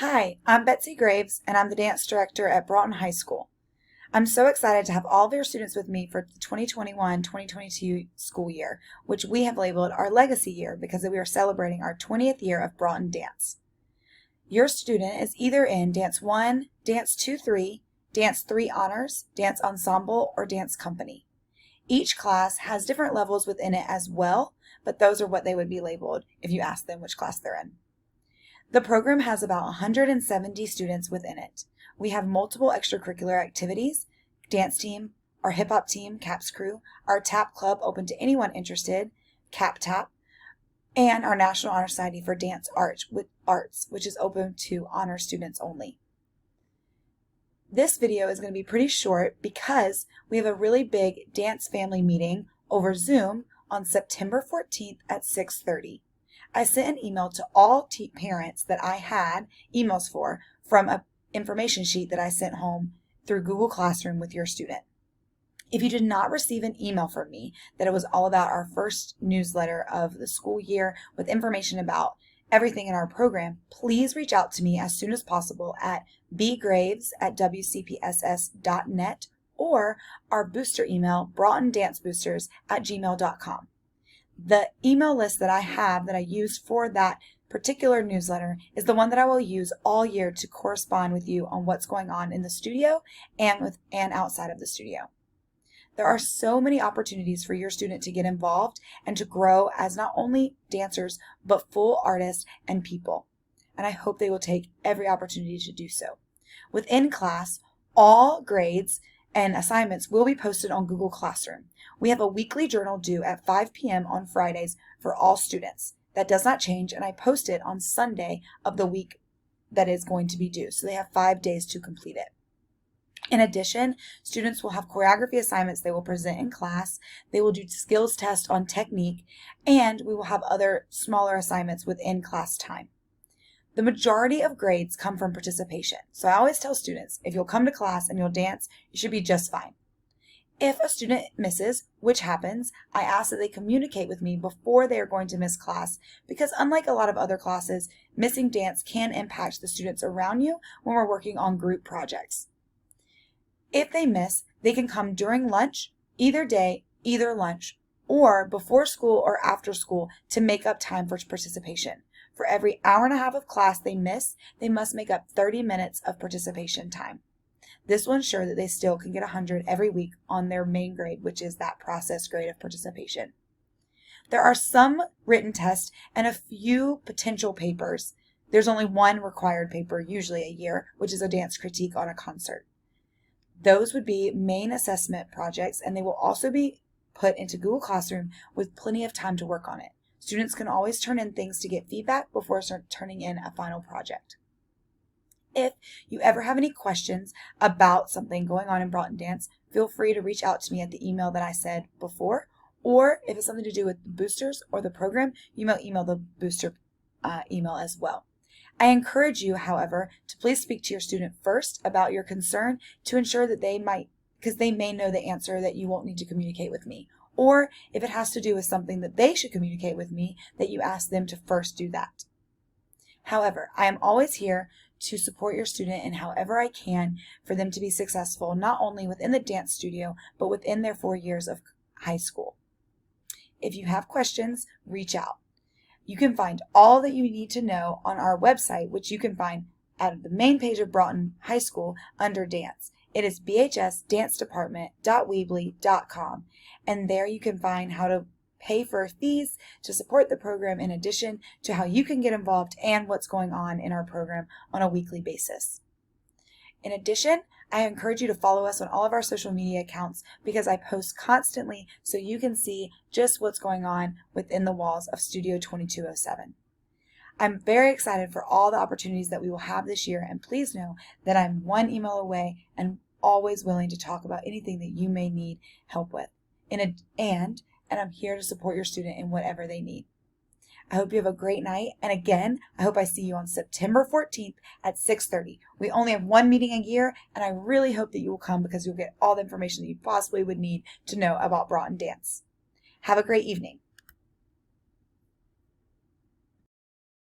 Hi, I'm Betsy Graves, and I'm the dance director at Broughton High School. I'm so excited to have all of your students with me for the 2021-2022 school year, which we have labeled our legacy year because we are celebrating our 20th year of Broughton Dance. Your student is either in Dance 1, Dance 2-3, Dance 3 Honors, Dance Ensemble, or Dance Company. Each class has different levels within it as well, but those are what they would be labeled if you ask them which class they're in. The program has about 170 students within it. We have multiple extracurricular activities, dance team, our hip hop team, CAPS Crew, our TAP Club open to anyone interested, CAP TAP, and our National Honor Society for Dance Arts, which is open to honor students only. This video is going to be pretty short because we have a really big dance family meeting over Zoom on September 14th at 6:30. I sent an email to all parents that I had emails for from an information sheet that I sent home through Google Classroom with your student. If you did not receive an email from me that it was all about our first newsletter of the school year with information about everything in our program, please reach out to me as soon as possible at bgraves@wcpss.net or our booster email, broughtondanceboosters@gmail.com. The email list that I have that I use for that particular newsletter is the one that I will use all year to correspond with you on what's going on in the studio and outside of the studio. There are so many opportunities for your student to get involved and to grow as not only dancers, but full artists and people. And I hope they will take every opportunity to do so. Within class, all grades and assignments will be posted on Google Classroom. We have a weekly journal due at 5 p.m. on Fridays for all students. That does not change, and I post it on Sunday of the week that is going to be due, so they have 5 days to complete it. In addition, students will have choreography assignments they will present in class, they will do skills tests on technique, and we will have other smaller assignments within class time. The majority of grades come from participation, so I always tell students, if you'll come to class and you'll dance, you should be just fine. If a student misses, which happens, I ask that they communicate with me before they are going to miss class because unlike a lot of other classes, missing dance can impact the students around you when we're working on group projects. If they miss, they can come during lunch, either day, either lunch, or before school or after school to make up time for participation. For every hour and a half of class they miss, they must make up 30 minutes of participation time. This will ensure that they still can get 100 every week on their main grade, which is that process grade of participation. There are some written tests and a few potential papers. There's only one required paper, usually a year, which is a dance critique on a concert. Those would be main assessment projects, and they will also be put into Google Classroom with plenty of time to work on it. Students can always turn in things to get feedback before turning in a final project. If you ever have any questions about something going on in Broughton Dance, feel free to reach out to me at the email that I said before, or if it's something to do with the boosters or the program, you might email the booster email as well. I encourage you, however, to please speak to your student first about your concern to ensure that because they may know the answer that you won't need to communicate with me. Or if it has to do with something that they should communicate with me, that you ask them to first do that. However, I am always here to support your student in however I can for them to be successful, not only within the dance studio, but within their 4 years of high school. If you have questions, reach out. You can find all that you need to know on our website, which you can find at the main page of Broughton High School under Dance. It is bhsdancedepartment.weebly.com, and there you can find how to pay for fees to support the program in addition to how you can get involved and what's going on in our program on a weekly basis. In addition, I encourage you to follow us on all of our social media accounts because I post constantly so you can see just what's going on within the walls of Studio 2207. I'm very excited for all the opportunities that we will have this year, and please know that I'm one email away and always willing to talk about anything that you may need help with. And I'm here to support your student in whatever they need. I hope you have a great night, and again, I hope I see you on September 14th at 6:30. We only have one meeting a year, and I really hope that you will come because you'll get all the information that you possibly would need to know about Broughton Dance. Have a great evening.